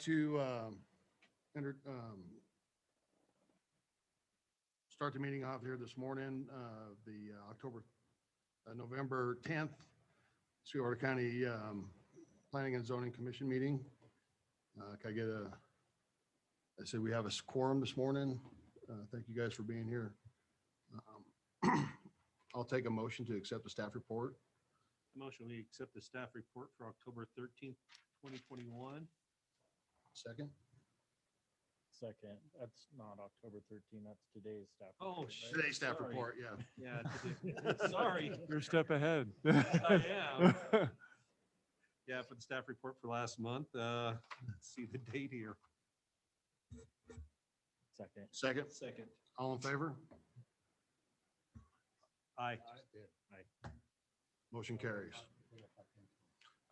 to start the meeting off here this morning, November 10th, Sweetwater County Planning and Zoning Commission meeting. Can I get I said we have a quorum this morning. Thank you guys for being here. I'll take a motion to accept the staff report. Motion, we accept the staff report for October 13th, 2021. Second. Second, that's not October 13, that's today's staff. Oh, report, shit. right? Today's staff Sorry. report, yeah. Yeah, today. Sorry. You're a step ahead. I am. Yeah, for the staff report for last month. Let's see the date here. Second. Second. Second. All in favor? Aye. Motion carries.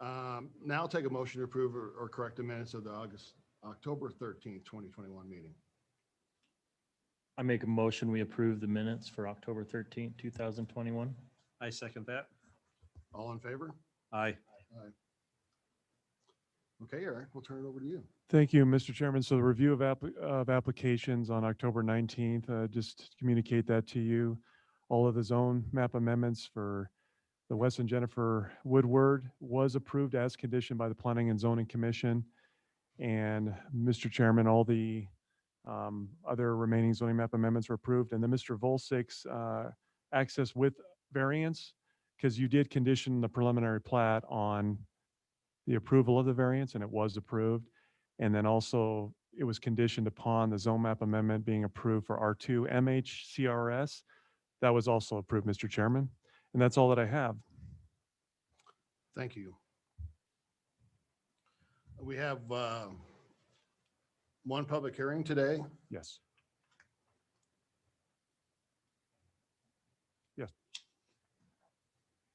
Now I'll take a motion to approve or correct the minutes of the October 13th, 2021 meeting. I make a motion, we approve the minutes for October 13, 2021. I second that. All in favor? Aye. Okay, Eric, we'll turn it over to you. Thank you, Mr. Chairman. So the review of applications on October 19th, just to communicate that to you. All of the zone map amendments for the Wes and Jennifer Woodward was approved as conditioned by the Planning and Zoning Commission. And Mr. Chairman, all the other remaining zoning map amendments were approved. And then Mr. Volsik's access with variance, because you did condition the preliminary plat on the approval of the variance, and it was approved. And then also it was conditioned upon the zone map amendment being approved for R2 MHCRS. That was also approved, Mr. Chairman. And that's all that I have. Thank you. We have one public hearing today. Yes. Yes.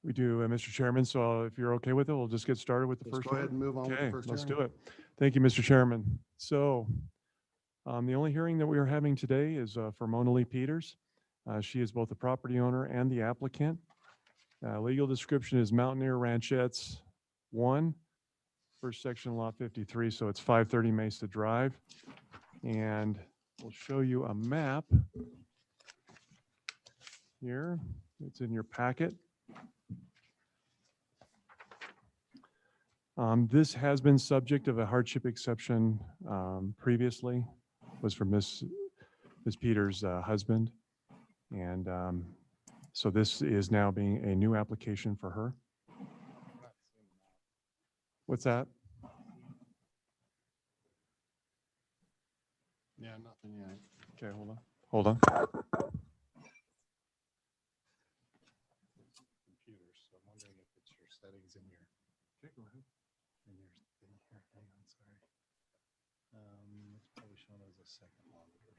We do, Mr. Chairman. So if you're okay with it, we'll just get started with the Let's first go ahead one. and move on with Okay, the first let's hearing. do it. Thank you, Mr. Chairman. So the only hearing that we are having today is for Mona Lee Peters. She is both the property owner and the applicant. Legal description is Mountaineer Ranchettes 1, first section, lot 53. So it's 530 Mesa Drive. And we'll show you a map here. It's in your packet. This has been subject of a hardship exception previously, was for Ms. Peters' husband. And so this is now being a new application for her. What's that? Yeah, nothing yet. Okay, hold on. Hold on. Computers, so I'm wondering if it's your settings in your. Okay, go ahead. In your thing here. Hang on, sorry. It's probably shown as a second monitor.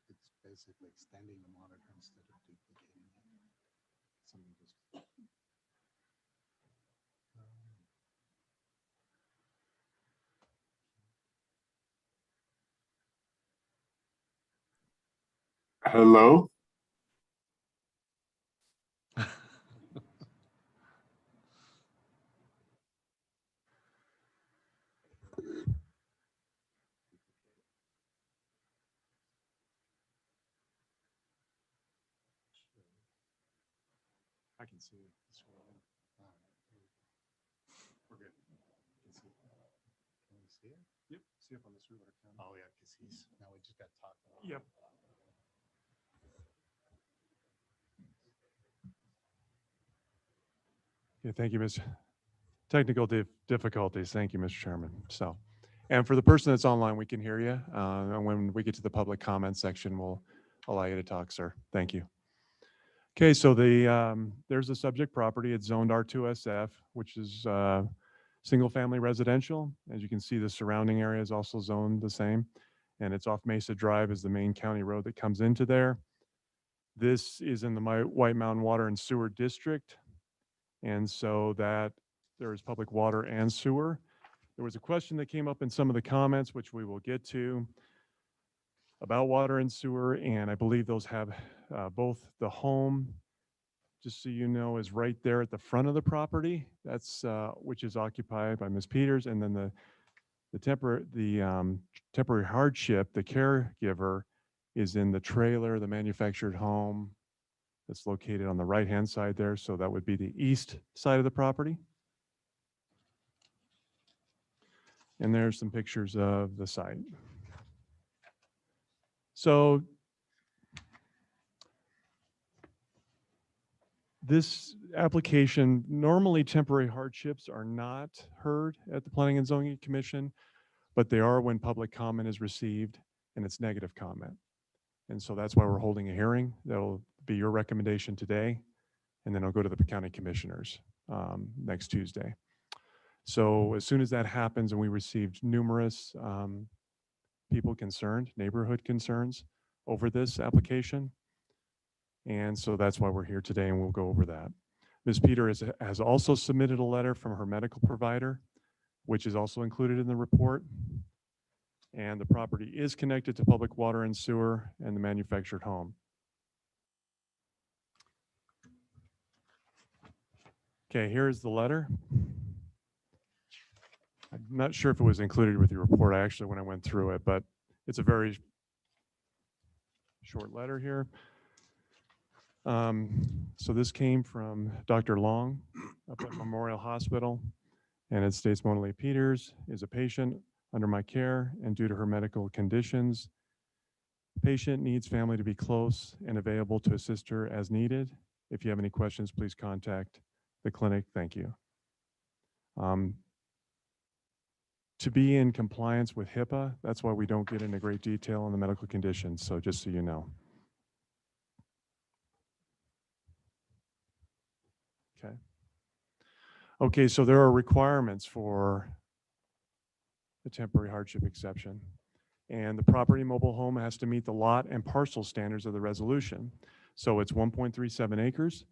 It's basically extending the monitor instead of duplicating it. Something just. Hello? I can see it. We're good. Can see. Can we see it? Yep. See up on the Sweetwater County. Oh, yeah, because now we just got talked about. Yep. Okay, thank you, Ms. Technical difficulties. Thank you, Mr. Chairman. So, and for the person that's online, we can hear you. And when we get to the public comment section, we'll allow you to talk, sir. Thank you. Okay, so there's the subject property. It's zoned R2SF, which is single-family residential. As you can see, the surrounding area is also zoned the same. And it's off Mesa Drive is the main county road that comes into there. This is in the White Mountain Water and Sewer District. And so that there is public water and sewer. There was a question that came up in some of the comments, which we will get to, about water and sewer. And I believe those have both the home, just so you know, is right there at the front of the property. That's which is occupied by Ms. Peters, and then the temporary hardship, the caregiver, is in the trailer, the manufactured home that's located on the right-hand side there. So that would be the east side of the property. And there's some pictures of the site. So this application, normally temporary hardships are not heard at the Planning and Zoning Commission, but they are when public comment is received and it's negative comment. And so that's why we're holding a hearing. That'll be your recommendation today, and then I'll go to the county commissioners next Tuesday. So as soon as that happens, and we received numerous people concerned, neighborhood concerns over this application. And so that's why we're here today, and we'll go over that. Ms. Peter has also submitted a letter from her medical provider, which is also included in the report. And the property is connected to public water and sewer and the manufactured home. Okay, here's the letter. I'm not sure if it was included with your report, actually, when I went through it, but it's a very short letter here. So this came from Dr. Long up at Memorial Hospital, and it states Mona Lee Peters is a patient under my care, and due to her medical conditions, patient needs family to be close and available to assist her as needed. If you have any questions, please contact the clinic. Thank you. To be in compliance with HIPAA, that's why we don't get into great detail on the medical conditions. So just so you know. Okay. Okay, so there are requirements for the temporary hardship exception. And the property mobile home has to meet the lot and parcel standards of the resolution. So it's 1.37 acres.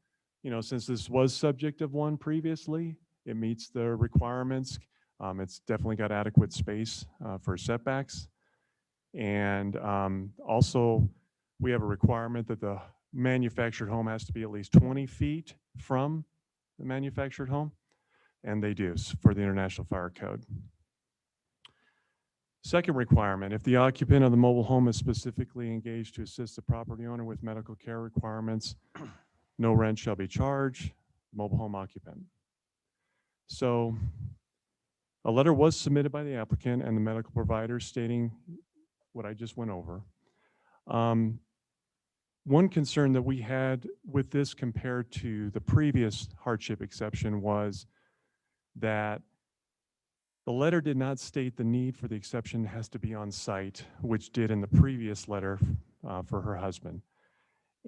You know, since this was subject of one previously, it meets the requirements. It's definitely got adequate space for setbacks. And also, we have a requirement that the manufactured home has to be at least 20 feet from the manufactured home. And they do for the International Fire Code. Second requirement, if the occupant of the mobile home is specifically engaged to assist the property owner with medical care requirements, no rent shall be charged, mobile home occupant. So a letter was submitted by the applicant and the medical provider stating what I just went over. One concern that we had with this compared to the previous hardship exception was that the letter did not state the need for the exception has to be on site, which did in the previous letter for her husband.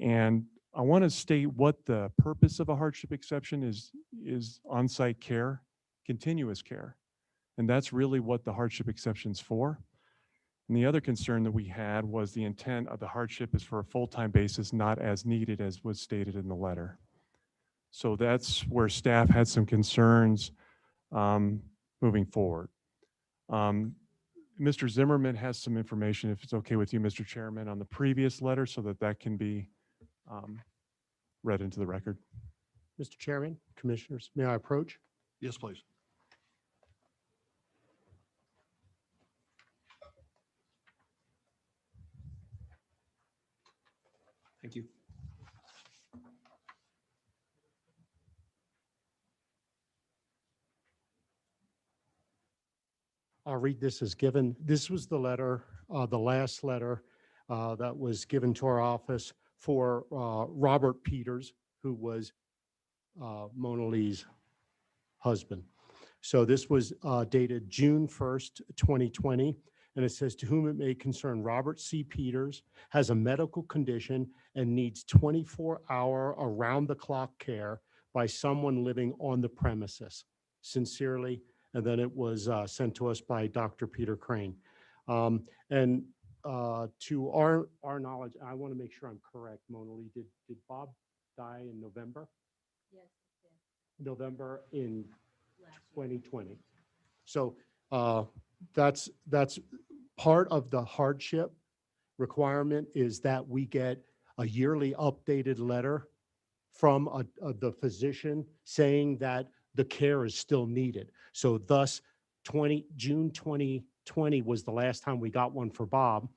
And I want to state what the purpose of a hardship exception is on-site care, continuous care. And that's really what the hardship exception's for. And the other concern that we had was the intent of the hardship is for a full-time basis, not as needed as was stated in the letter. So that's where staff had some concerns moving forward. Mr. Zimmerman has some information, if it's okay with you, Mr. Chairman, on the previous letter so that that can be read into the record. Mr. Chairman, Commissioners, may I approach? Yes, please. Thank you. I'll read this as given. This was the letter, the last letter that was given to our office for Robert Peters, who was Mona Lee's husband. So this was dated June 1st, 2020. And it says, to whom it may concern, Robert C. Peters has a medical condition and needs 24-hour around-the-clock care by someone living on the premises. Sincerely, and then it was sent to us by Dr. Peter Crane. And to our knowledge, I want to make sure I'm correct, Mona Lee, did Bob die in November? Yes, yes, November in last year. 2020. So that's part of the hardship requirement, is that we get a yearly updated letter from the physician saying that the care is still needed. So thus June 2020 was the last time we got one for Bob.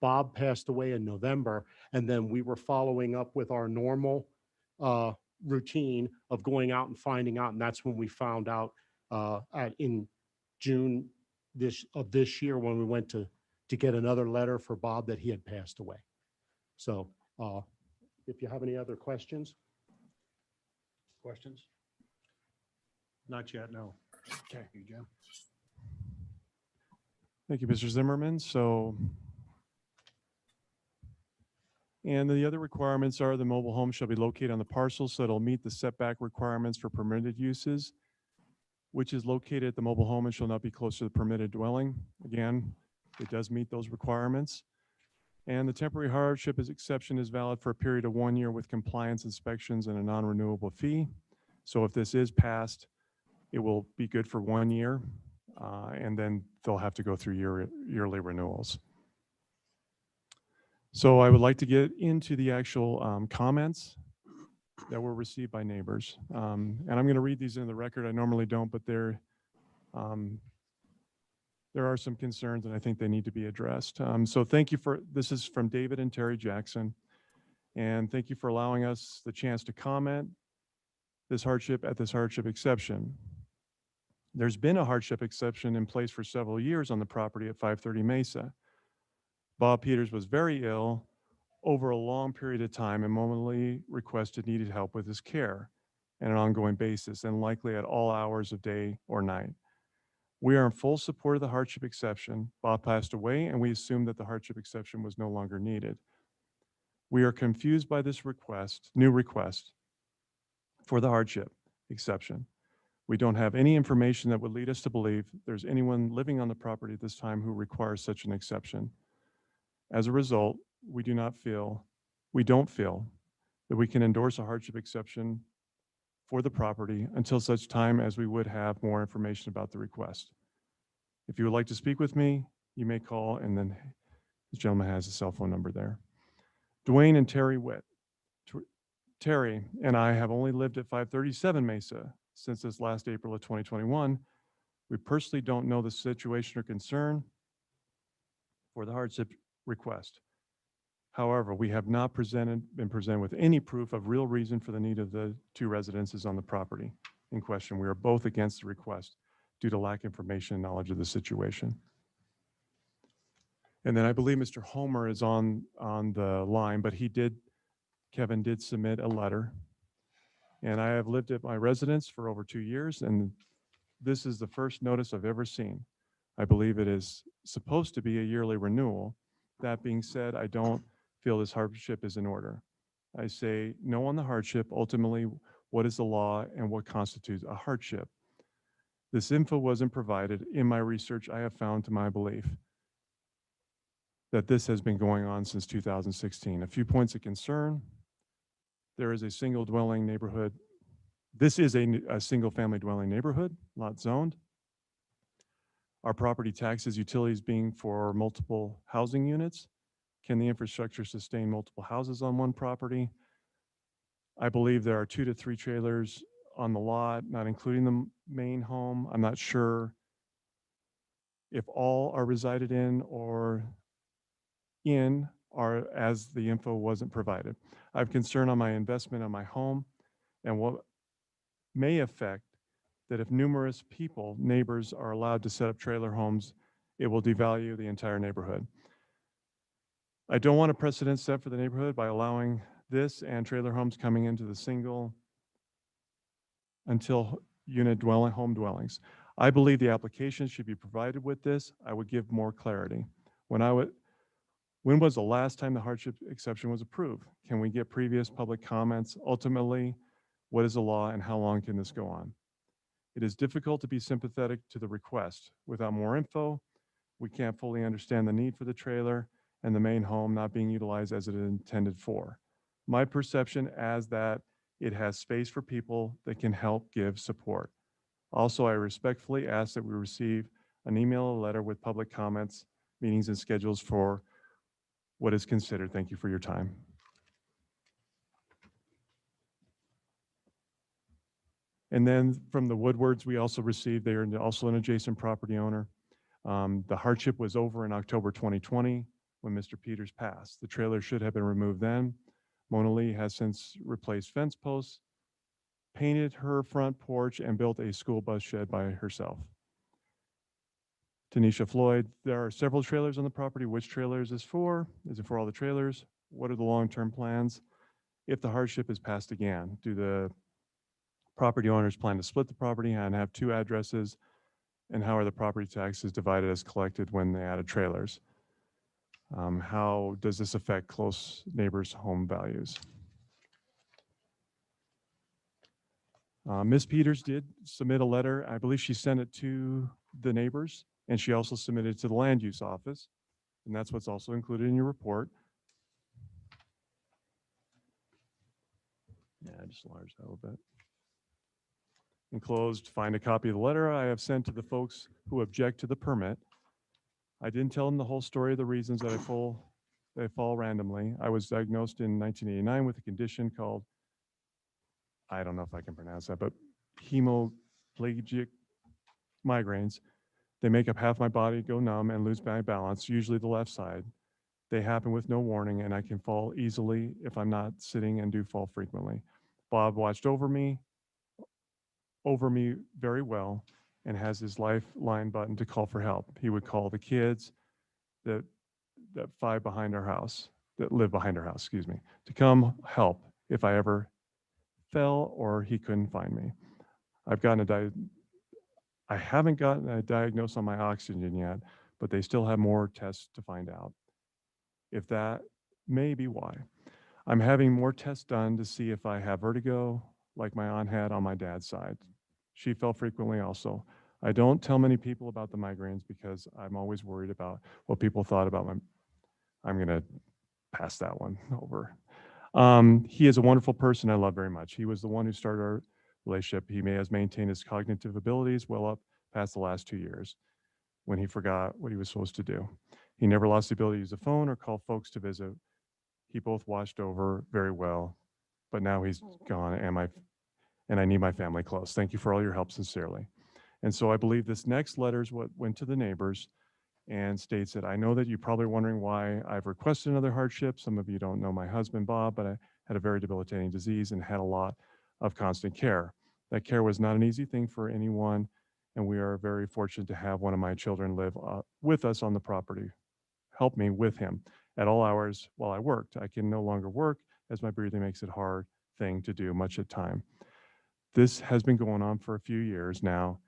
Bob passed away in November, and then we were following up with our normal routine of going out and finding out, and that's when we found out in June of this year, when we went to get another letter for Bob that he had passed away. So if you have any other questions. Questions? Not yet, no. Okay, you, Jim. Thank you, Mr. Zimmerman. So, and the other requirements are the mobile home shall be located on the parcel so it'll meet the setback requirements for permitted uses, which is located at the mobile home and shall not be close to the permitted dwelling. Again, it does meet those requirements. And the temporary hardship exception is valid for a period of 1 year with compliance inspections and a non-renewable fee. So if this is passed, it will be good for 1 year, and then they'll have to go through yearly renewals. So I would like to get into the actual comments that were received by neighbors. And I'm going to read these into the record. I normally don't, but there are some concerns, and I think they need to be addressed. So thank you this is from David and Terry Jackson. And thank you for allowing us the chance to comment this hardship exception. There's been a hardship exception in place for several years on the property at 530 Mesa. Bob Peters was very ill over a long period of time and momently requested needed help with his care on an ongoing basis, and likely at all hours of day or night. We are in full support of the hardship exception. Bob passed away, and we assumed that the hardship exception was no longer needed. We are confused by this new request for the hardship exception. We don't have any information that would lead us to believe there's anyone living on the property at this time who requires such an exception. As a result, we don't feel that we can endorse a hardship exception for the property until such time as we would have more information about the request. If you would like to speak with me, you may call, and then this gentleman has a cell phone number there. Dwayne and Terry Witt. Terry and I have only lived at 537 Mesa since this last April of 2021. We personally don't know the situation or concern for the hardship request. However, we have not been presented with any proof of real reason for the need of the two residences on the property in question. We are both against the request due to lack of information and knowledge of the situation. And then I believe Mr. Homer is on the line, but Kevin did submit a letter. And I have lived at my residence for over 2 years, and this is the first notice I've ever seen. I believe it is supposed to be a yearly renewal. That being said, I don't feel this hardship is in order. I say no on the hardship. Ultimately, what is the law and what constitutes a hardship? This info wasn't provided. In my research, I have found, to my belief, that this has been going on since 2016. A few points of concern. There is a single dwelling neighborhood. This is a single family dwelling neighborhood, lot zoned. Our property taxes, utilities being for multiple housing units. Can the infrastructure sustain multiple houses on one property? I believe there are 2 to 3 trailers on the lot, not including the main home. I'm not sure if all are resided in or as the info wasn't provided. I have concern on my investment on my home and what may affect that if numerous people, neighbors, are allowed to set up trailer homes, it will devalue the entire neighborhood. I don't want a precedent set for the neighborhood by allowing this and trailer homes coming into the single until unit home dwellings. I believe the application should be provided with this. I would give more clarity. When was the last time the hardship exception was approved? Can we get previous public comments? Ultimately, what is the law and how long can this go on? It is difficult to be sympathetic to the request. Without more info, we can't fully understand the need for the trailer and the main home not being utilized as it is intended for. My perception as that it has space for people that can help give support. Also, I respectfully ask that we receive an email or letter with public comments, meetings and schedules for what is considered. Thank you for your time. And then from the Woodwards, we also received, they are also an adjacent property owner. The hardship was over in October 2020 when Mr. Peters passed. The trailer should have been removed then. Mona Lee has since replaced fence posts, painted her front porch, and built a school bus shed by herself. Tanisha Floyd, there are several trailers on the property. Which trailer is this for? Is it for all the trailers? What are the long-term plans? If the hardship is passed again, do the property owners plan to split the property and have two addresses? And how are the property taxes divided as collected when they added trailers? How does this affect close neighbors' home values? Ms. Peters did submit a letter. I believe she sent it to the neighbors, and she also submitted it to the land use office. And that's what's also included in your report. Yeah, I just enlarged that a little bit. Enclosed, find a copy of the letter I have sent to the folks who object to the permit. I didn't tell them the whole story of the reasons that I fall randomly. I was diagnosed in 1989 with a condition called, I don't know if I can pronounce that, but hemiplegic migraines. They make up half my body, go numb, and lose my balance, usually the left side. They happen with no warning, and I can fall easily if I'm not sitting and do fall frequently. Bob watched over me very well and has his lifeline button to call for help. He would call the kids that live behind our house, to come help if I ever fell or he couldn't find me. I haven't gotten a diagnosis on my oxygen yet, but they still have more tests to find out. If that may be why. I'm having more tests done to see if I have vertigo, like my aunt had on my dad's side. She fell frequently also. I don't tell many people about the migraines because I'm always worried about what people thought about I'm gonna pass that one over. He is a wonderful person I love very much. He was the one who started our relationship. He has maintained his cognitive abilities well up past the last 2 years when he forgot what he was supposed to do. He never lost the ability to use a phone or call folks to visit. He both watched over very well, but now he's gone and I need my family close. Thank you for all your help sincerely. And so I believe this next letter is what went to the neighbors and states that I know that you're probably wondering why I've requested another hardship. Some of you don't know my husband, Bob, but I had a very debilitating disease and had a lot of constant care. That care was not an easy thing for anyone, and we are very fortunate to have one of my children live with us on the property, help me with him at all hours while I worked. I can no longer work as my breathing makes it a hard thing to do much of the time. This has been going on for a few years now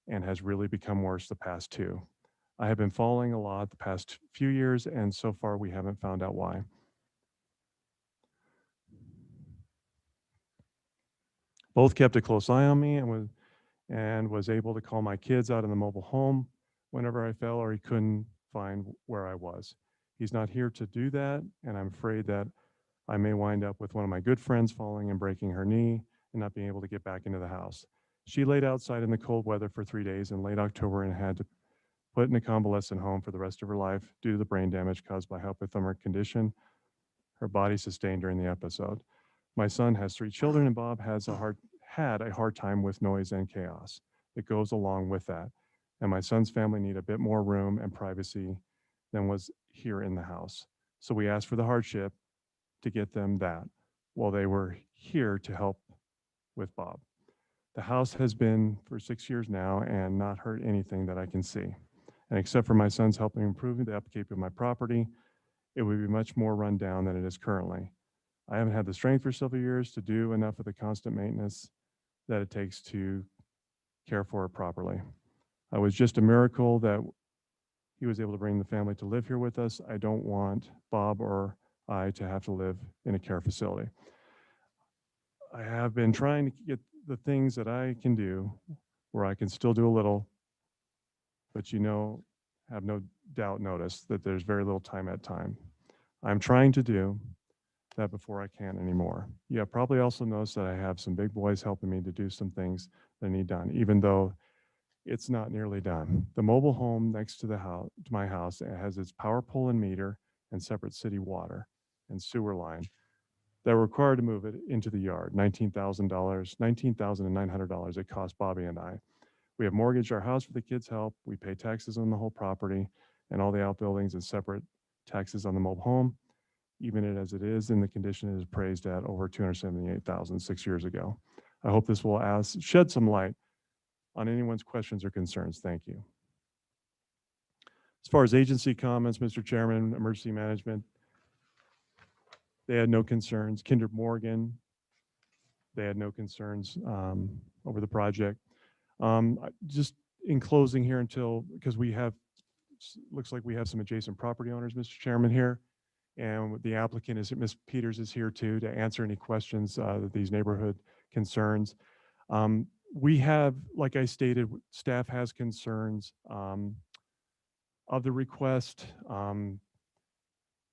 and has really become worse the past 2. I have been falling a lot the past few years, and so far we haven't found out why. Both kept a close eye on me and was able to call my kids out in the mobile home whenever I fell or he couldn't find where I was. He's not here to do that, and I'm afraid that I may wind up with one of my good friends falling and breaking her knee and not being able to get back into the house. She laid outside in the cold weather for 3 days in late October and had to put in a convalescent home for the rest of her life due to the brain damage caused by hypothermic condition her body sustained during the episode. My son has 3 children, and Bob had a hard time with noise and chaos that goes along with that. And my son's family need a bit more room and privacy than was here in the house. So we asked for the hardship to get them that while they were here to help with Bob. The house has been for 6 years now and not hurt anything that I can see. And except for my son's helping improve the upkeep of my property, it would be much more run down than it is currently. I haven't had the strength for several years to do enough of the constant maintenance that it takes to care for it properly. It was just a miracle that he was able to bring the family to live here with us. I don't want Bob or I to have to live in a care facility. I have been trying to get the things that I can do where I can still do a little, but have no doubt noticed that there's very little time at time. I'm trying to do that before I can anymore. You have probably also noticed that I have some big boys helping me to do some things that need done, even though it's not nearly done. The mobile home next to my house, it has its power pole and meter and separate city water and sewer line that were required to move it into the yard. $19,000, $19,900 it cost Bobby and I. We have mortgaged our house for the kids' help. We pay taxes on the whole property and all the outbuildings and separate taxes on the mobile home. Even as it is in the condition it is appraised at over $278,000 6 years ago. I hope this will shed some light on anyone's questions or concerns. Thank you. As far as agency comments, Mr. Chairman, emergency management, they had no concerns. Kinder Morgan, they had no concerns over the project. Just in closing here because looks like we have some adjacent property owners, Mr. Chairman, here. And the applicant Ms. Peters is here too to answer any questions these neighborhood concerns. We have, like I stated, staff has concerns of the request.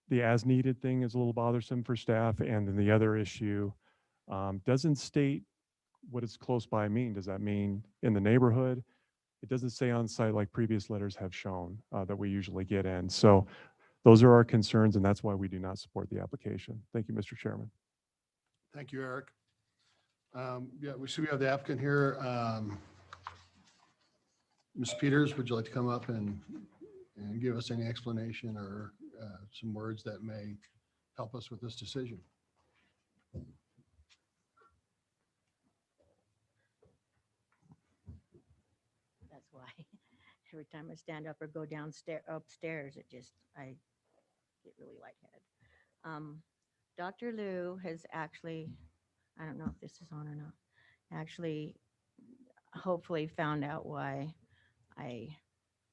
The as needed thing is a little bothersome for staff. And then the other issue doesn't state what does close by mean. Does that mean in the neighborhood? It doesn't say on site like previous letters have shown that we usually get in. So those are our concerns, and that's why we do not support the application. Thank you, Mr. Chairman. Thank you, Eric. Yeah, we see we have the applicant here. Ms. Peters, would you like to come up and give us any explanation or some words that may help us with this decision? That's why every time I stand up or go upstairs, I get really lightheaded. Dr. Lou has actually, I don't know if this is on or not, actually hopefully found out why I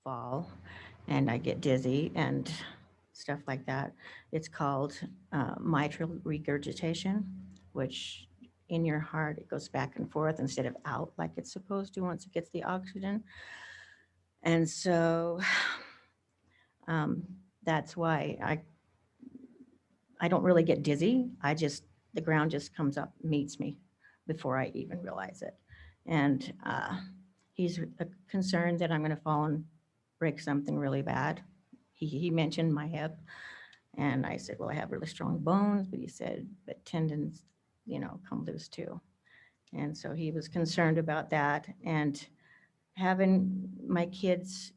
fall and I get dizzy and stuff like that. It's called mitral regurgitation, which in your heart, it goes back and forth instead of out like it's supposed to once it gets the oxygen. And so that's why I don't really get dizzy. The ground just comes up, meets me before I even realize it. And he's concerned that I'm going to fall and break something really bad. He mentioned my hip, and I said, well, I have really strong bones, but he said, but tendons, come loose too. And so he was concerned about that, and having my kids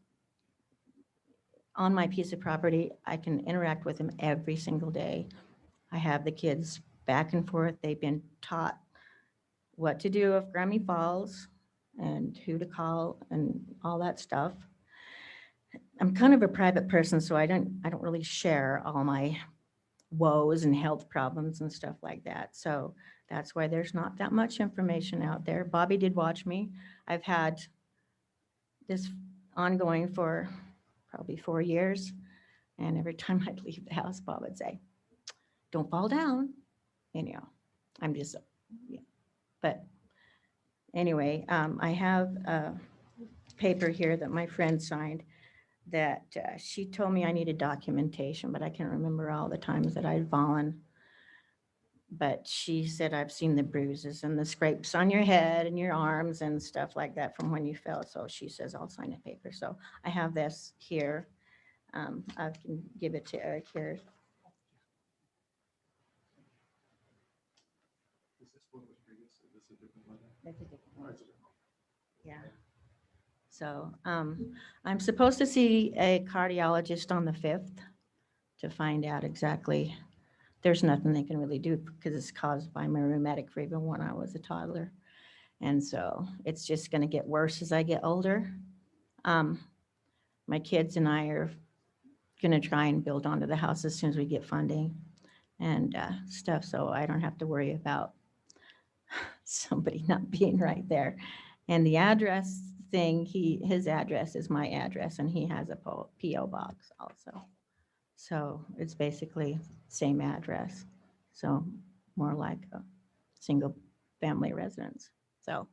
on my piece of property, I can interact with them every single day. I have the kids back and forth. They've been taught what to do if Grammy falls and who to call and all that stuff. I'm kind of a private person, so I don't really share all my woes and health problems and stuff like that. So that's why there's not that much information out there. Bobby did watch me. I've had this ongoing for probably 4 years. And every time I'd leave the house, Bob would say, don't fall down. I'm just, yeah. But anyway, I have a paper here that my friend signed that she told me I needed documentation, but I can't remember all the times that I'd fallen. But she said, I've seen the bruises and the scrapes on your head and your arms and stuff like that from when you fell. So she says, I'll sign a paper. So I have this here. I can give it to Eric here. That's a different one. Yeah. So I'm supposed to see a cardiologist on the 5th to find out exactly. There's nothing they can really do because it's caused by my rheumatic fever when I was a toddler. And so it's just going to get worse as I get older. My kids and I are going to try and build onto the house as soon as we get funding and stuff, so I don't have to worry about somebody not being right there. And the address thing, his address is my address, and he has a P.O. box also. So it's basically same address. So more like a single family residence. So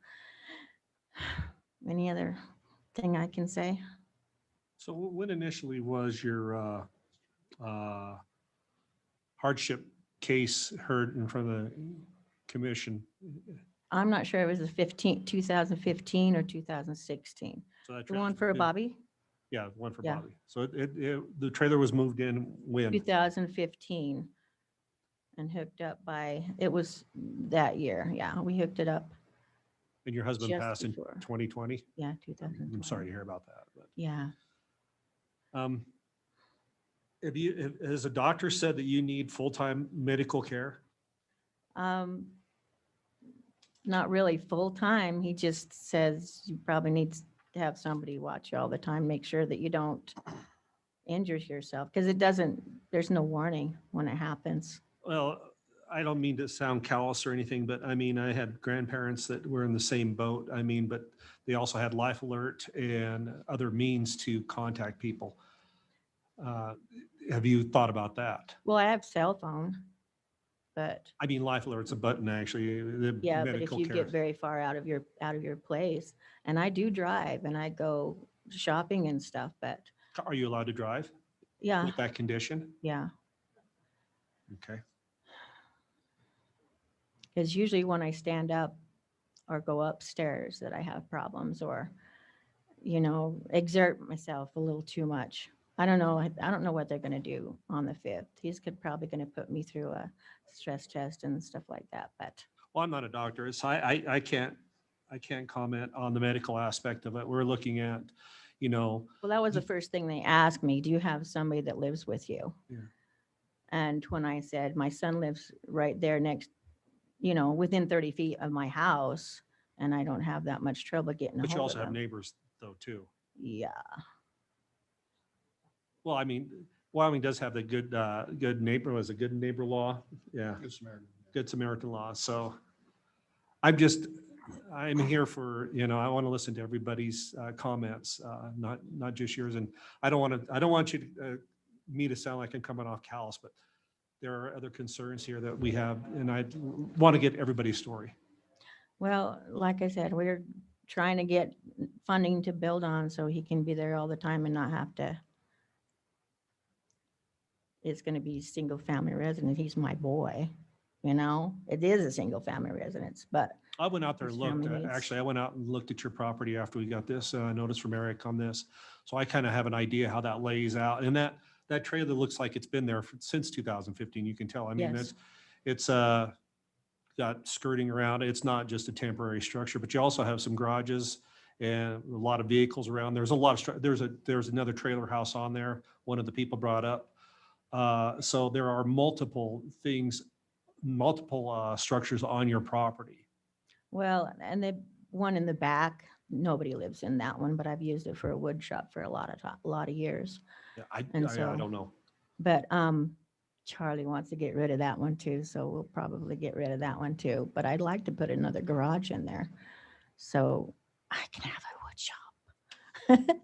Any other thing I can say? So when initially was your hardship case heard in front of the commission? I'm not sure it was the 2015 or 2016. So that The one for yeah, Bobby, Yeah, one for Yeah. Bobby. So the trailer was moved in when? 2015. And hooked up it was that year. Yeah, we hooked it up. And your husband Just passed in before. 2020? Yeah, I'm 2020. sorry to hear about that, but. Yeah. Has a doctor said that you need full-time medical care? Um, Not really full-time. He just says you probably need to have somebody watch you all the time, make sure that you don't injure yourself, because there's no warning when it happens. Well, I don't mean to sound callous or anything, but I mean, I had grandparents that were in the same boat. I mean, but they also had Life Alert and other means to contact people. Have you thought about that? Well, I have cell phone, but I mean, Life Alert's a button, actually, the yeah, but if medical you care. get very far out of your place, and I do drive and I go shopping and stuff, but Are you allowed to drive yeah, with that condition? yeah. Okay. Because usually when I stand up or go upstairs that I have problems or, exert myself a little too much. I don't know. I don't know what they're going to do on the 5th. Probably going to put me through a stress test and stuff like that. But Well, I'm not a doctor, so I can't comment on the medical aspect of it. We're looking at, well, that was the first thing they asked me. Do you have somebody that lives with you? Yeah. And when I said my son lives right there next, within 30 feet of my house, and I don't have that much trouble getting a but you hold also of have him. neighbors though, too. Yeah. Well, I mean, Wyoming does have the good neighbor, was a good neighbor law. Yeah. Good Samaritan. Good Samaritan law. So I'm here for, I want to listen to everybody's comments, not just yours. And I don't want you to, me to sound like I'm coming off callous, but there are other concerns here that we have, and I want to get everybody's story. Well, like I said, we're trying to get funding to build on so he can be there all the time and not have to. It's going to be single family resident. He's my boy, It is a single family residence, but I went out there and His looked, family needs- actually, I went out and looked at your property after we got this notice from Eric on this. So I kind of have an idea how that lays out. And that trailer looks like it's been there since 2015. You can tell. I mean, Yes. it's got skirting around. It's not just a temporary structure, but you also have some garages and a lot of vehicles around. There's a lot of, there's another trailer house on there. One of the people brought up. So there are multiple structures on your property. well, and the one in the back, nobody lives in that one, but I've used it for a wood shop for a lot of years. Yeah, And I so- don't know. But Charlie wants to get rid of that one too, so we'll probably get rid of that one too. But I'd like to put another garage in there, so I can have a wood shop.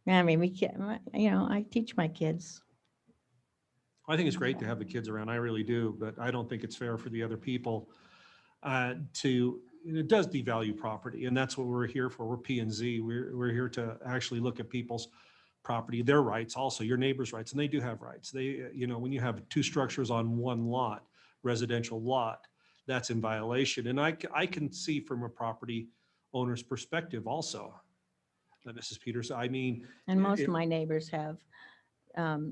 I mean, we can, I teach my kids. I think it's great to have the kids around. I really do, but I don't think it's fair for the other people it does devalue property, and that's what we're here for. We're P and Z. We're here to actually look at people's property, their rights, also your neighbors' rights, and they do have rights. They, when you have two structures on one lot, residential lot, that's in violation. And I can see from a property owner's perspective also, Mrs. Peters. I mean, And most of my neighbors have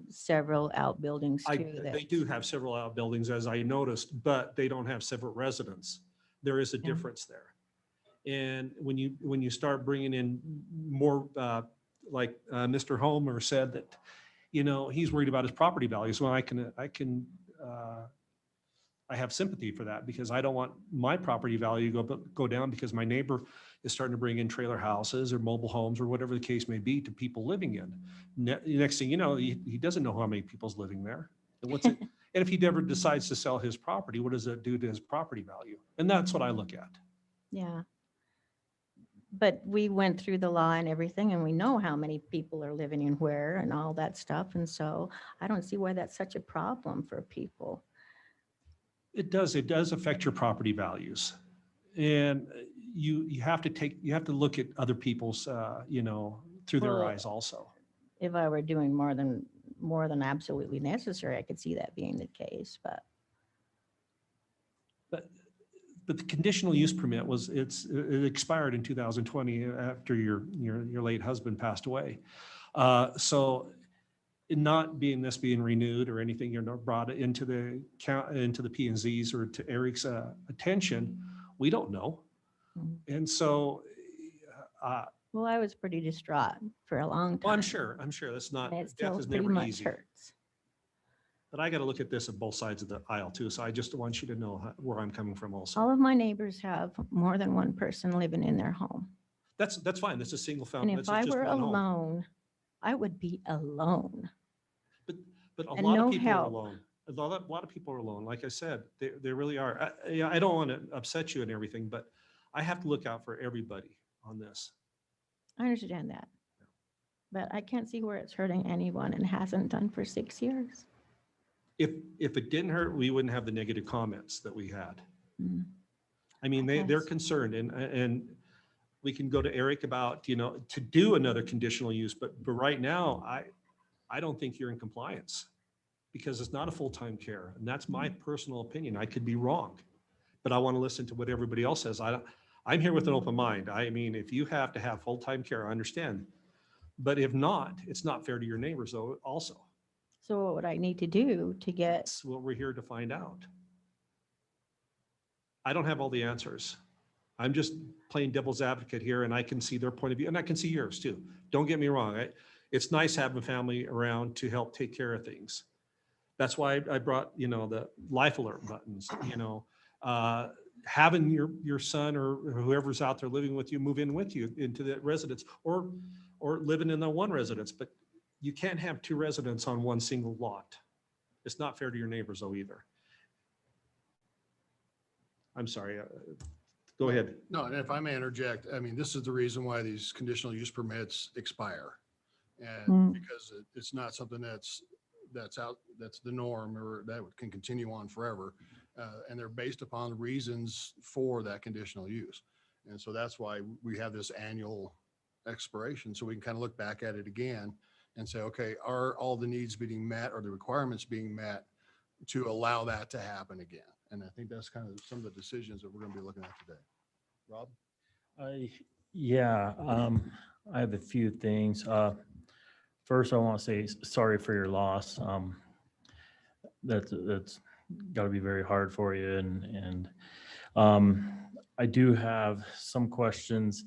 several outbuildings too. they do have several outbuildings, as I noticed, but they don't have separate residents. There is a Yeah. difference there. And when you start bringing in more, like Mr. Homer said that, he's worried about his property values. Well, I have sympathy for that, because I don't want my property value go down because my neighbor is starting to bring in trailer houses or mobile homes or whatever the case may be to people living in. Next thing you know, he doesn't know how many people's living there. And what's it? And if he never decides to sell his property, what does that do to his property value? And that's what I look at. Yeah. But we went through the law and everything, and we know how many people are living in where and all that stuff. And so I don't see why that's such a problem for people. It does affect your property values. And you have to look at other people's, through their Well, eyes also. If I were doing more than absolutely necessary, I could see that being the case, but But the conditional use permit it expired in 2020 after your late husband passed away. So it not being renewed or anything, you're not brought into the P&Zs or to Eric's attention, we don't know. Mhm. And so, well, I was pretty distraught for a long time. well, I'm sure that's not, And it death still is pretty never much easy. hurts. But I got to look at this at both sides of the aisle too. So I just want you to know where I'm coming from also. All of my neighbors have more than one person living in their home. That's fine. That's a single And family. if That's I just were one home. alone, I would be alone. But a and lot no of people are help. alone. A lot of people are alone. Like I said, they really are. I don't want to upset you and everything, but I have to look out for everybody on this. I understand that. But I can't see where it's hurting anyone and hasn't done for 6 years. If it didn't hurt, we wouldn't have the negative comments that we had. Mm. I mean, they're Yes. concerned, and we can go to Eric about, to do another conditional use, but right now, I don't think you're in compliance because it's not a full-time care. And that's my personal opinion. I could be wrong, but I want to listen to what everybody else says. I'm here with an open mind. I mean, if you have to have full-time care, I understand. But if not, it's not fair to your neighbors though also. So what would I need to do to get, That's what we're here to find out. I don't have all the answers. I'm just playing devil's advocate here, and I can see their point of view, and I can see yours too. Don't get me wrong. It's nice having family around to help take care of things. That's why I brought, the life alert buttons, having your son or whoever's out there living with you move in with you into that residence, or living in the one residence. But you can't have two residents on one single lot. It's not fair to your neighbors though either. I'm sorry. Go ahead. No, and if I may interject, I mean, this is the reason why these conditional use permits expire. And because it's not something that's the norm or that can continue on forever. And they're based upon reasons for that conditional use. And so that's why we have this annual expiration. So we can kind of look back at it again and say, okay, are all the needs being met or the requirements being met to allow that to happen again? And I think that's kind of some of the decisions that we're going to be looking at today. Rob? Yeah, I have a few things. First, I want to say sorry for your loss. That's got to be very hard for you. And I do have some questions.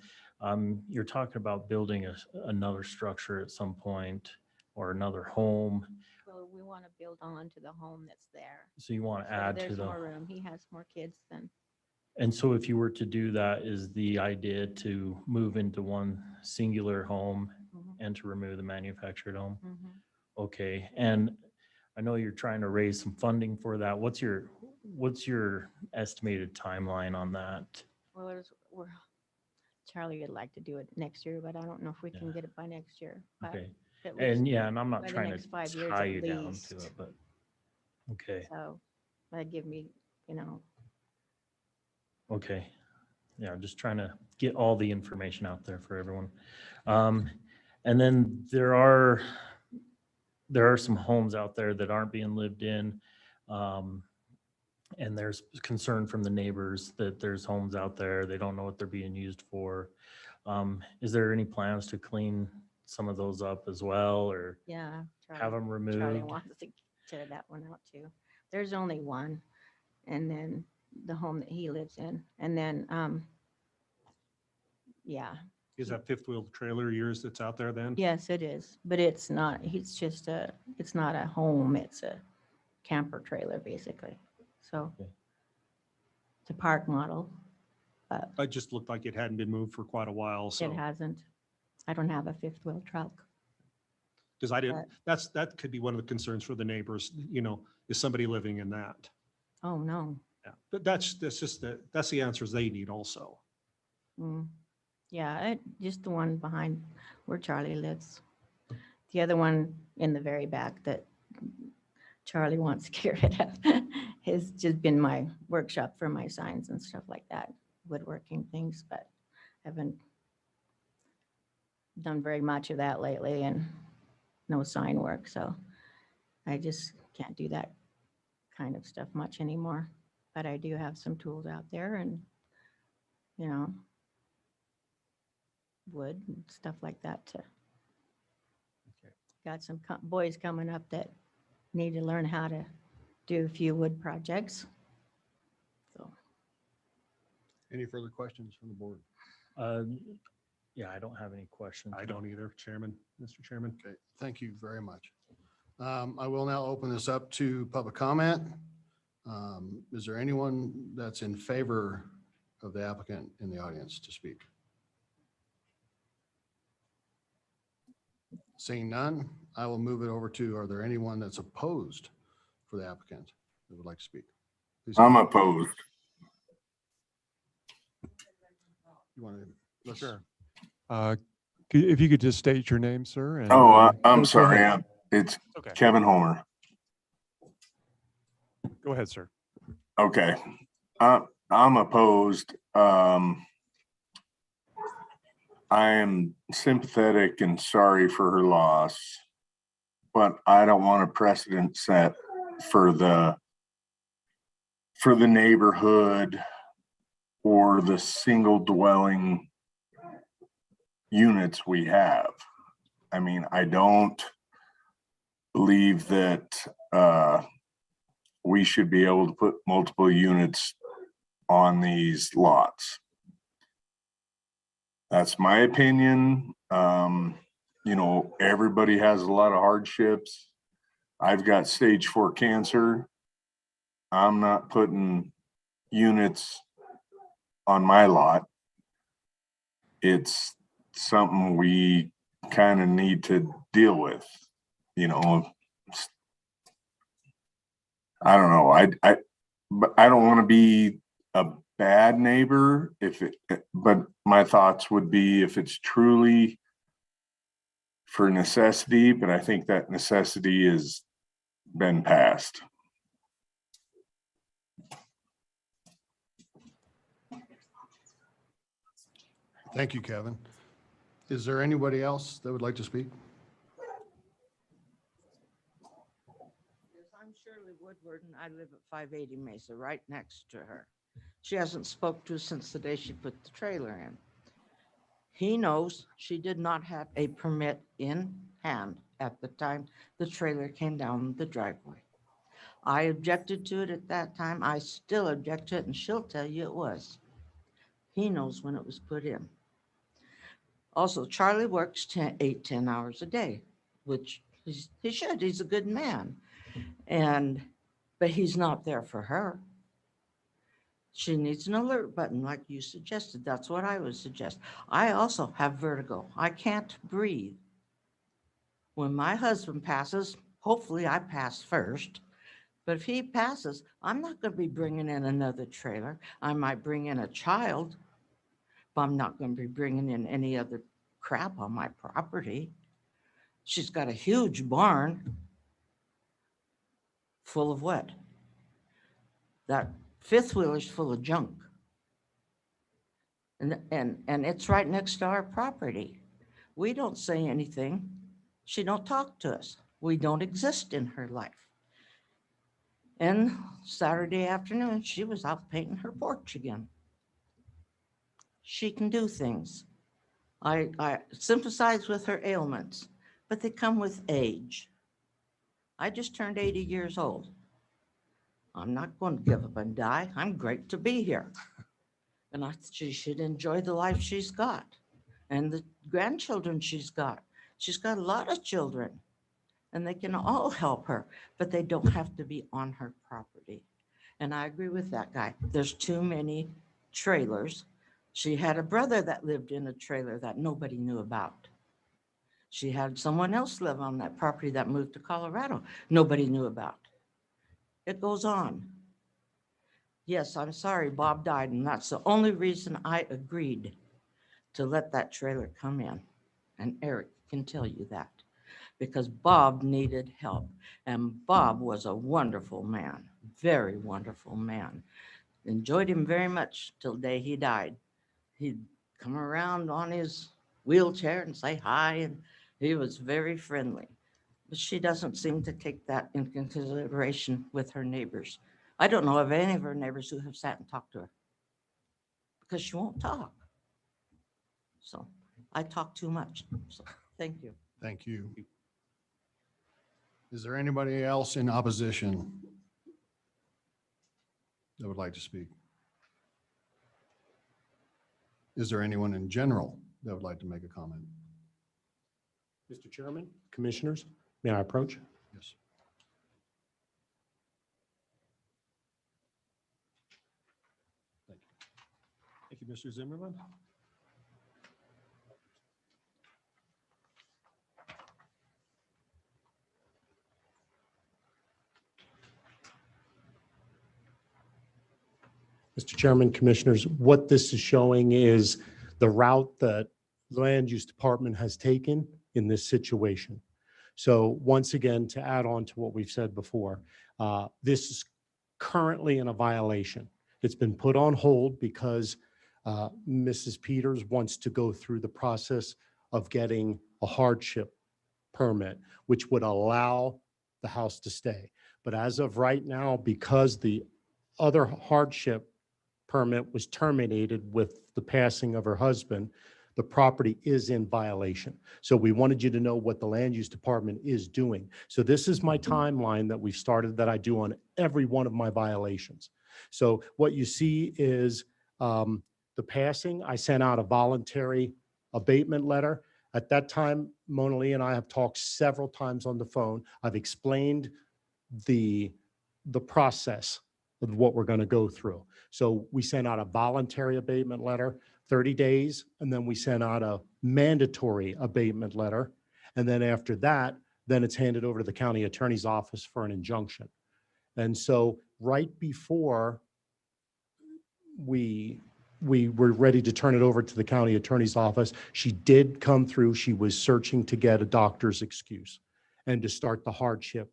You're talking about building another structure at some point or another home. well, we want to build on to the home that's there. So you want to So add to there's the, more room. He has more kids than, and so if you were to do that, is the idea to move into one singular home Mhm. and to remove the manufactured home? Mhm. Okay, and I know you're trying to raise some funding for that. What's your estimated timeline on that? well, Charlie would like to do it next year, but I don't know if we can Yeah. get it by next year. But Okay, at least- and yeah, and I'm not by the trying next to 5 years tie at you down to least. it, but, okay, So that'd give me, okay. Yeah, just trying to get all the information out there for everyone. And then there are some homes out there that aren't being lived in. And there's concern from the neighbors that there's homes out there, they don't know what they're being used for. Is there any plans to clean some of those up as well, or yeah. have them Charlie removed? wants to tear that one out too. There's only one. And then the home that he lives in. And then, yeah, Is that fifth wheel trailer yours that's out there then? yes, it is. But it's not, it's not a home. It's a camper trailer basically. So Okay. it's a park model, but It just looked like it hadn't been moved for quite a while, it so. hasn't. I don't have a fifth wheel truck. Because that could be one of the concerns for the neighbors, is somebody living in that? Oh, no. Yeah, but that's the answers they need also. Mm. Yeah, just the one behind where Charlie lives. The other one in the very back that Charlie wants to get rid of has just been my workshop for my signs and stuff like that. woodworking things, but haven't done very much of that lately and no sign work. So I just can't do that kind of stuff much anymore. But I do have some tools out there and, you know, wood and stuff like that to. Got some boys coming up that need to learn how to do a few wood projects. So, Any further questions from the board? Yeah, I don't have any questions. I don't either, Chairman, Mr. Chairman. Okay, thank you very much. I will now open this up to public comment. Is there anyone that's in favor of the applicant in the audience to speak? Seeing none, I will move it over to, are there anyone that's opposed for the applicant that would like to speak? Please. I'm opposed. You want to? Sure. If you could just state your name, sir. And, Oh, I'm go sorry. ahead. It's Okay, Kevin Homer. go ahead, sir. Okay. I'm opposed. I am sympathetic and sorry for her loss, but I don't want a precedent set for the neighborhood or the single dwelling units we have. I mean, I don't believe that we should be able to put multiple units on these lots. That's my opinion. You know, everybody has a lot of hardships. I've got stage 4 cancer. I'm not putting units on my lot. It's something we kind of need to deal with, you know. I don't know. But I don't want to be a bad neighbor but my thoughts would be if it's truly for necessity, but I think that necessity has been passed. Thank you, Kevin. Is there anybody else that would like to speak? Yes, I'm Shirley Woodward, and I live at 580 Mesa, right next to her. She hasn't spoke to since the day she put the trailer in. He knows she did not have a permit in hand at the time the trailer came down the driveway. I objected to it at that time. I still object to it, and she'll tell you it was. He knows when it was put in. Also, Charlie works 10 hours a day, which he should. He's a good man. But he's not there for her. She needs an alert button like you suggested. That's what I would suggest. I also have vertigo. I can't breathe. When my husband passes, hopefully I pass first. But if he passes, I'm not going to be bringing in another trailer. I might bring in a child, but I'm not going to be bringing in any other crap on my property. She's got a huge barn full of what? That fifth wheeler's full of junk. And it's right next to our property. We don't say anything. She don't talk to us. We don't exist in her life. And Saturday afternoon, she was out painting her porch again. She can do things. I sympathize with her ailments, but they come with age. I just turned 80 years old. I'm not going to give up and die. I'm great to be here. And she should enjoy the life she's got and the grandchildren she's got. She's got a lot of children and they can all help her, but they don't have to be on her property. And I agree with that guy. There's too many trailers. She had a brother that lived in a trailer that nobody knew about. She had someone else live on that property that moved to Colorado. Nobody knew about. It goes on. Yes, I'm sorry, Bob died, and that's the only reason I agreed to let that trailer come in. And Eric can tell you that, because Bob needed help. And Bob was a wonderful man, very wonderful man. Enjoyed him very much till the day he died. He'd come around on his wheelchair and say hi, and he was very friendly. But she doesn't seem to take that into consideration with her neighbors. I don't know of any of her neighbors who have sat and talked to her because she won't talk. So I talk too much. So thank you. Thank you. Is there anybody else in opposition that would like to speak? Is there anyone in general that would like to make a comment? Mr. Chairman, Commissioners, may I approach? Yes. Thank you, Mr. Zimmerman. Mr. Chairman, Commissioners, what this is showing is the route that the Land Use Department has taken in this situation. So once again, to add on to what we've said before, this is currently in a violation. It's been put on hold because Mrs. Peters wants to go through the process of getting a hardship permit, which would allow the house to stay. But as of right now, because the other hardship permit was terminated with the passing of her husband, the property is in violation. So we wanted you to know what the Land Use Department is doing. So this is my timeline that we've started that I do on every one of my violations. So what you see is the passing. I sent out a voluntary abatement letter. At that time, Mona Lee and I have talked several times on the phone. I've explained the process of what we're going to go through. So we sent out a voluntary abatement letter, 30 days, and then we sent out a mandatory abatement letter. And then after that, then it's handed over to the county attorney's office for an injunction. And so right before we were ready to turn it over to the county attorney's office, she did come through. She was searching to get a doctor's excuse and to start the hardship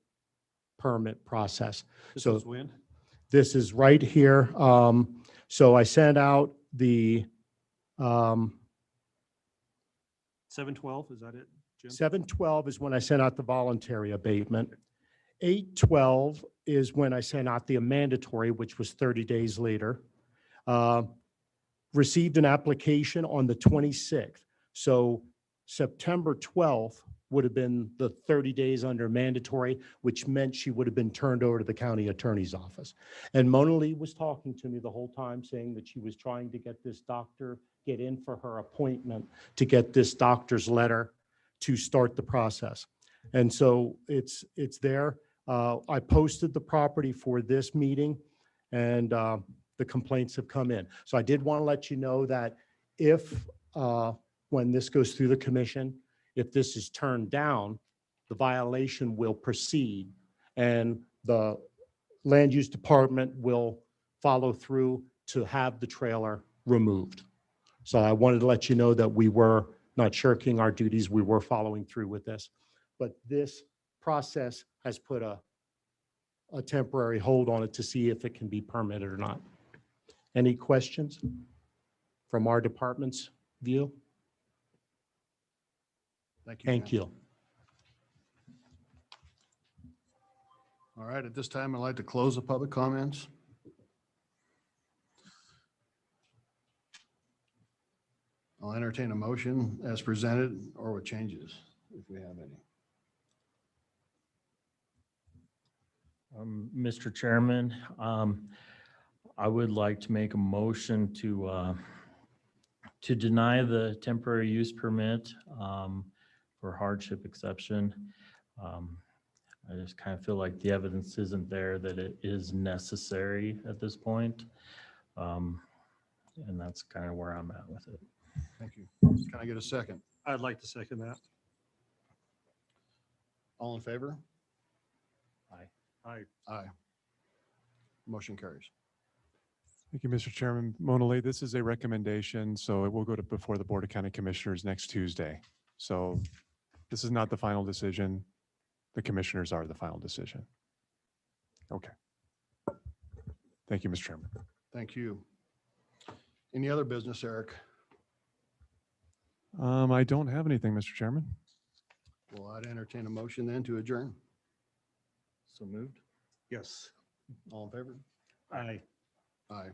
permit process. This So is when? this is right here. So I sent out the 7/12, is that it, Jim? 7/12 is when I sent out the voluntary abatement. 8/12 is when I sent out the mandatory, which was 30 days later. Received an application on the 26th. So September 12th would have been the 30 days under mandatory, which meant she would have been turned over to the county attorney's office. And Mona Lee was talking to me the whole time saying that she was trying to get this doctor, get in for her appointment, to get this doctor's letter to start the process. And so it's there. I posted the property for this meeting, and the complaints have come in. So I did want to let you know that if, when this goes through the commission, if this is turned down, the violation will proceed and the Land Use Department will follow through to have the trailer removed. So I wanted to let you know that we were not shirking our duties. We were following through with this. But this process has put a temporary hold on it to see if it can be permitted or not. Any questions from our department's view? Thank you. Thank you. All right, at this time, I'd like to close the public comments. I'll entertain a motion as presented or with changes, if we have any. Mr. Chairman, I would like to make a motion to deny the temporary use permit for hardship exception. I just kind of feel like the evidence isn't there that it is necessary at this point. And that's kind of where I'm at with it. Thank you. Can I get a second? I'd like to second that. All in favor? Aye. Aye. Motion carries. Thank you, Mr. Chairman. Mona Lee, this is a recommendation, so it will go to before the Board of County Commissioners next Tuesday. So this is not the final decision. The commissioners are the final decision. Okay. Thank you, Mr. Chairman. Thank you. Any other business, Eric? I don't have anything, Mr. Chairman. Well, I'd entertain a motion then to adjourn. So moved? Yes. All in favor? Aye. Aye.